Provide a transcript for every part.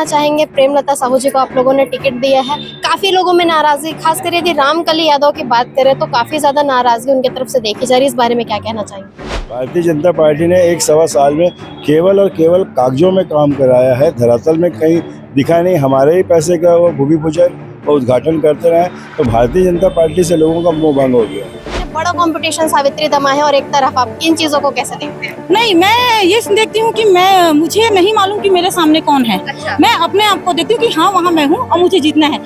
कहना चाहेंगे प्रेमलता साहू जी को आप लोगों ने टिकट दिया है, काफी लोगों में नाराजगी, खासकर यदि रामकली यादव की बात करें तो काफी ज्यादा नाराजगी उनकी तरफ से देखी जा रही है। इस बारे में क्या कहना चाहेंगे? भारतीय जनता पार्टी ने 1-1.25 साल में केवल और केवल कागजों में काम कराया है, धरातल में कहीं दिखा नहीं। हमारे ही पैसे का वो भूमि पूजन और उद्घाटन करते रहे, तो भारतीय जनता पार्टी से लोगों का मुंह बंद हो गया। बड़ा कंपटीशन सावित्री दमा है और एक तरफ आप इन चीजों को कैसे देखते हैं? नहीं, मैं ये देखती हूँ कि मुझे नहीं मालूम कि मेरे सामने कौन है। अच्छा। मैं अपने आप को देखती हूँ कि हाँ वहाँ मैं हूँ और मुझे जीतना है।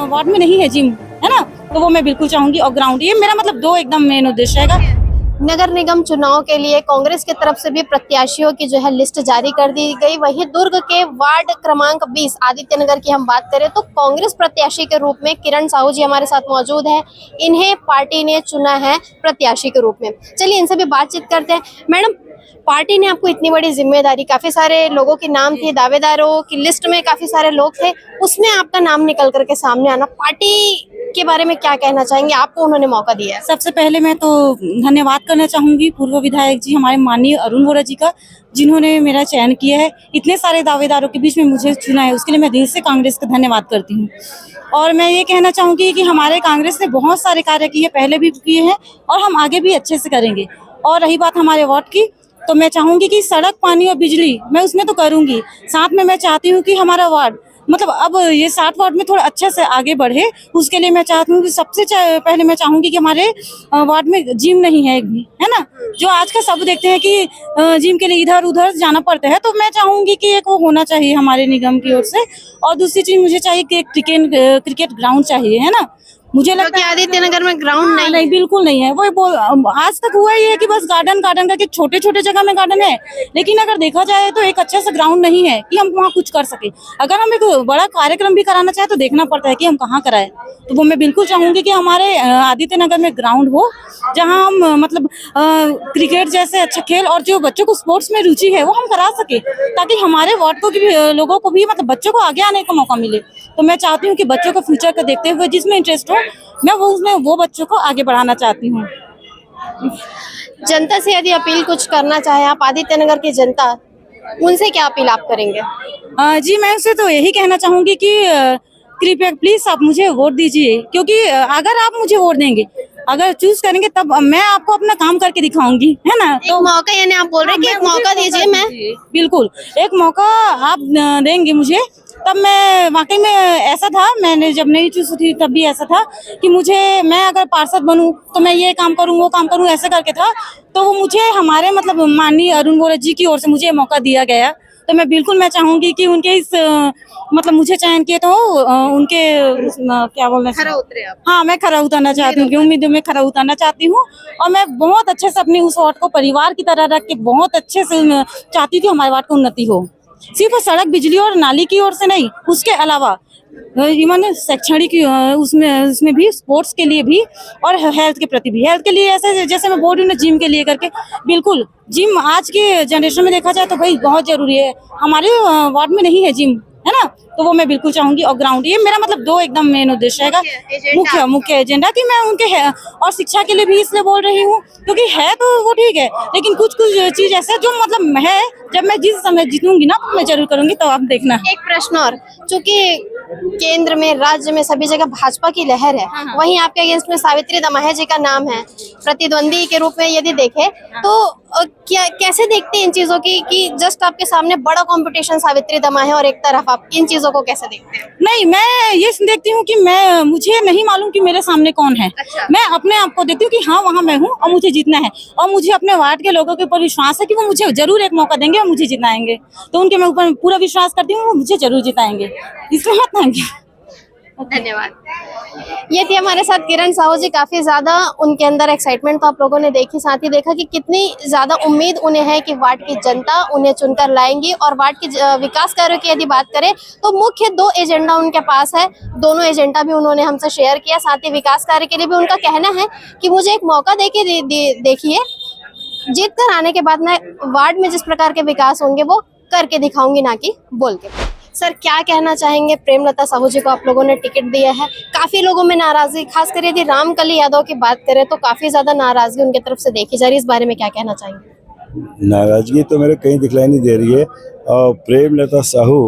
वार्ड में नहीं है जिम, है ना, तो वो मैं बिल्कुल चाहूंगी। और ग्राउंड, ये मेरा मतलब दो एकदम मेन उद्देश्य है। नगर निगम चुनाव के लिए कांग्रेस की तरफ से भी प्रत्याशियों की जो है लिस्ट जारी कर दी गई। वहीं दुर्ग के वार्ड क्रमांक 20 आदित्य नगर की हम बात करें तो कांग्रेस प्रत्याशी के रूप में किरण साहू जी हमारे साथ मौजूद है। इन्हें पार्टी ने चुना है प्रत्याशी के रूप में। चलिए इनसे भी बातचीत करते हैं। मैडम, पार्टी ने आपको इतनी बड़ी जिम्मेदारी, काफी सारे लोगों के नाम थे, दावेदारों की लिस्ट में काफी सारे लोग थे, उसमें आपका नाम निकल करके सामने आना, पार्टी के बारे में क्या कहना चाहेंगे? आपको उन्होंने मौका दिया है। सबसे पहले मैं तो धन्यवाद करना चाहूंगी पूर्व विधायक जी हमारे माननीय अरुण वोरा जी का, जिन्होंने मेरा चयन किया है। इतने सारे दावेदारों के बीच में मुझे चुना है, उसके लिए मैं दिल से कांग्रेस का धन्यवाद करती हूँ। और मैं ये कहना चाहूंगी कि हमारे कांग्रेस ने बहुत सारे कार्य किए, पहले भी किए हैं और हम आगे भी अच्छे से करेंगे। और रही बात हमारे वार्ड की, तो मैं चाहूंगी कि सड़क, पानी और बिजली मैं उसमें तो करूंगी, साथ में मैं चाहती हूँ कि हमारा वार्ड मतलब अब ये 60 वार्ड में थोड़ा अच्छे से आगे बढ़े। उसके लिए मैं चाहती हूँ कि सबसे पहले मैं चाहूंगी कि हमारे वार्ड में जिम नहीं है एक भी, है ना, जो आज का सब देखते हैं कि जिम के लिए इधर उधर जाना पड़ता है। तो मैं चाहूंगी कि एक वो होना चाहिए हमारे निगम की ओर से। और दूसरी चीज मुझे चाहिए कि एक क्रिकेट ग्राउंड चाहिए, है ना। मुझे लगता है आदित्य नगर में ग्राउंड नहीं, नहीं, बिल्कुल नहीं है। वो आज तक हुआ ही है कि बस गार्डन करके छोटे छोटे जगह में गार्डन है, लेकिन अगर देखा जाए तो एक अच्छा सा ग्राउंड नहीं है कि हम वहाँ कुछ कर सके। अगर हम एक बड़ा कार्यक्रम भी कराना चाहे तो देखना पड़ता है कि हम कहाँ कराए। तो वो मैं बिल्कुल चाहूंगी कि हमारे आदित्य नगर में ग्राउंड हो, जहाँ हम मतलब क्रिकेट जैसे अच्छा खेल और जो बच्चों को स्पोर्ट्स में रुचि है वो हम करा सके, ताकि हमारे वार्ड को भी लोगों को भी मतलब बच्चों को आगे आने का मौका मिले। तो मैं चाहती हूँ कि बच्चों को फ्यूचर को देखते हुए जिसमें इंटरेस्ट हो, मैं वो बच्चों को आगे बढ़ाना चाहती हूँ। जनता से यदि अपील कुछ करना चाहे आप, आदित्य नगर की जनता, उनसे क्या अपील आप करेंगे? जी, मैं उनसे तो यही कहना चाहूंगी कि कृपया प्लीज आप मुझे वोट दीजिए, क्योंकि अगर आप मुझे वोट देंगे, अगर चूज करेंगे, तब मैं आपको अपना काम करके दिखाऊंगी, है ना। तो मौका, यानी आप बोल रहे हैं कि एक मौका दीजिए। मैं बिल्कुल एक मौका आप देंगे मुझे, तब मैं वाकई में ऐसा था, मैंने जब नहीं चूज थी तब भी ऐसा था कि मैं अगर पार्षद बनूं तो मैं ये काम करूं, वो काम करूं, ऐसे करके था। तो वो मुझे हमारे मतलब माननीय अरुण वोरा जी की ओर से मुझे मौका दिया गया। तो मैं बिल्कुल मैं चाहूंगी कि उनके इस मतलब मुझे चयन किए तो उनके क्या बोलना खरा उतरे आप। हाँ, मैं खरा उतरना चाहती हूँ, उनकी उम्मीदों में खरा उतरना चाहती हूँ। और मैं बहुत अच्छे से अपने उस वार्ड को परिवार की तरह रख के बहुत अच्छे से चाहती थी हमारे वार्ड को उन्नति हो, सिर्फ सड़क, बिजली और नाली की ओर से नहीं, उसके अलावा इवन शैक्षणिक उसमें भी, स्पोर्ट्स के लिए भी और हेल्थ के प्रति भी। हेल्थ के लिए ऐसे जैसे मैं बोल रही हूँ ना, जिम के लिए करके, बिल्कुल जिम आज के जनरेशन में देखा जाए तो भाई बहुत जरूरी है। हमारे वार्ड में नहीं है जिम, है ना, तो वो मैं बिल्कुल चाहूंगी। और ग्राउंड, ये मेरा मतलब दो एकदम मेन उद्देश्य है, मुख्य एजेंडा कि मैं उनके है। और शिक्षा के लिए भी इसलिए बोल रही हूँ क्योंकि है तो वो ठीक है, लेकिन कुछ चीज ऐसे जो मतलब है, जब मैं जिस समय जीतूंगी ना तो मैं जरूर करूंगी, तो आप देखना। एक प्रश्न और, चूंकि केंद्र में, राज्य में सभी जगह भाजपा की लहर है, वहीं आपके अगेंस्ट में सावित्री दमाहे जी का नाम है प्रतिद्वंदी के रूप में यदि देखे तो क्या, कैसे देखते हैं इन चीजों की कि जस्ट आपके सामने बड़ा कंपटीशन सावित्री दमाहे और एक तरफ आप, इन चीजों को कैसे देखते हैं? नहीं, मैं ये देखती हूँ कि मुझे नहीं मालूम कि मेरे सामने कौन है। अच्छा। मैं अपने आप को देखती हूँ कि हाँ वहाँ मैं हूँ और मुझे जीतना है। और मुझे अपने वार्ड के लोगों के ऊपर विश्वास है कि वो मुझे जरूर एक मौका देंगे और मुझे जिताएंगे। तो उनके मैं ऊपर पूरा विश्वास करती हूँ, वो मुझे जरूर जिताएंगे, इसलिए मत मांगिए। धन्यवाद। ये थी हमारे साथ किरण साहू जी। काफी ज्यादा उनके अंदर एक्साइटमेंट तो आप लोगों ने देखी, साथ ही देखा कि कितनी ज्यादा उम्मीद उन्हें है कि वार्ड की जनता उन्हें चुनकर लाएंगी। और वार्ड के विकास कार्यों की यदि बात करें तो मुख्य दो एजेंडा उनके पास है, दोनों एजेंडा भी उन्होंने हमसे शेयर किया। साथ ही विकास कार्य के लिए भी उनका कहना है कि मुझे एक मौका देखिए, जीत कर आने के बाद मैं वार्ड में जिस प्रकार के विकास होंगे वो करके दिखाऊंगी, ना कि बोल के। सर, क्या कहना चाहेंगे प्रेमलता साहू जी को आप लोगों ने टिकट दिया है, काफी लोगों में नाराजगी, खासकर यदि रामकली यादव की बात करें तो काफी ज्यादा नाराजगी उनकी तरफ से देखी जा रही है। इस बारे में क्या कहना चाहेंगे? नाराजगी तो मेरे कहीं दिखलाई नहीं दे रही है। और प्रेमलता साहू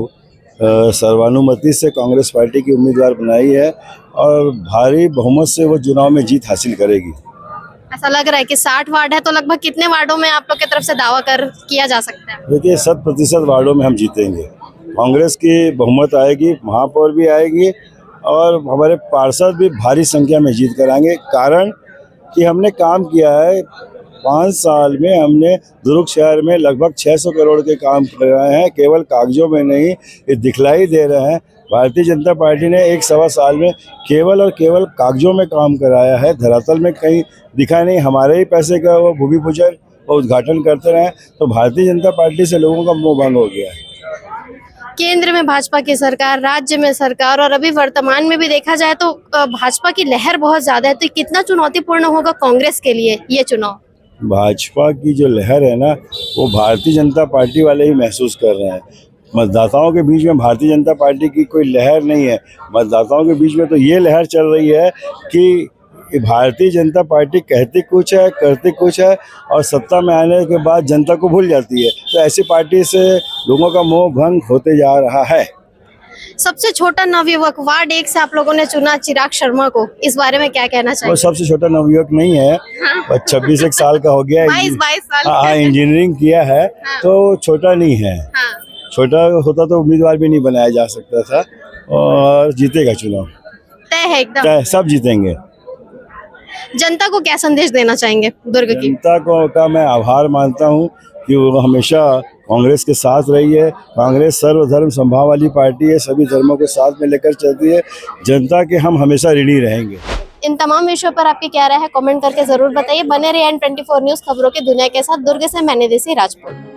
सर्वानुमति से कांग्रेस पार्टी की उम्मीदवार बनाई है और भारी बहुमत से वो चुनाव में जीत हासिल करेगी। ऐसा लग रहा है कि 60 वार्ड है, तो लगभग कितने वार्डों में आप लोग की तरफ से दावा किया जा सकता है? देखिए 100% वार्डों में हम जीतेंगे। कांग्रेस की बहुमत आएगी, महापौर भी आएगी और हमारे पार्षद भी भारी संख्या में जीत कर आएंगे। कारण कि हमने काम किया है, 5 साल में हमने दुर्ग शहर में लगभग 600 करोड़ के काम कराए हैं, केवल कागजों में नहीं, ये दिखलाई दे रहे हैं। भारतीय जनता पार्टी ने 1 साल में केवल और केवल कागजों में काम कराया है, धरातल में कहीं दिखा नहीं। हमारे ही पैसे का वो भूमि पूजन और उद्घाटन करते रहे, तो भारतीय जनता पार्टी से लोगों का मोह भंग हो गया है। केंद्र में भाजपा की सरकार, राज्य में सरकार और अभी वर्तमान में भी देखा जाए तो भाजपा की लहर बहुत ज्यादा है, तो कितना चुनौतीपूर्ण होगा कांग्रेस के लिए ये चुनाव? भाजपा की जो लहर है ना, वो भारतीय जनता पार्टी वाले ही महसूस कर रहे हैं। मतदाताओं के बीच में भारतीय जनता पार्टी की कोई लहर नहीं है। मतदाताओं के बीच में तो ये लहर चल रही है कि भारतीय जनता पार्टी कहती कुछ है, करती कुछ है और सत्ता में आने के बाद जनता को भूल जाती है। तो ऐसी पार्टी से लोगों का मोह भंग होते जा रहा है। सबसे छोटा नवयुवक वार्ड 1 से आप लोगों ने चुना चिराग शर्मा को, इस बारे में क्या कहना वो चाहिए? सबसे छोटा नवयुवक नहीं है, वो 26 साल का हो गया है। 22 साल। हाँ, इंजीनियरिंग किया है, तो छोटा नहीं है। हाँ। छोटा होता तो उम्मीदवार भी नहीं बनाया जा सकता था। और जीतेगा चुनाव, तय है एकदम। सब जीतेंगे। जनता को क्या संदेश देना चाहेंगे दुर्ग की? जनता को का मैं आभार मानता हूँ कि वो हमेशा कांग्रेस के साथ रही है। कांग्रेस सर्वधर्म समभाव वाली पार्टी है, सभी धर्मों को साथ में लेकर चलती है। जनता के हम हमेशा ऋणी रहेंगे। इन तमाम विषयों पर आपकी क्या राय है, कमेंट करके जरूर बताइए। बने रहिए N24 न्यूज, खबरों की दुनिया के साथ। दुर्ग से मैं निधि राजपूत।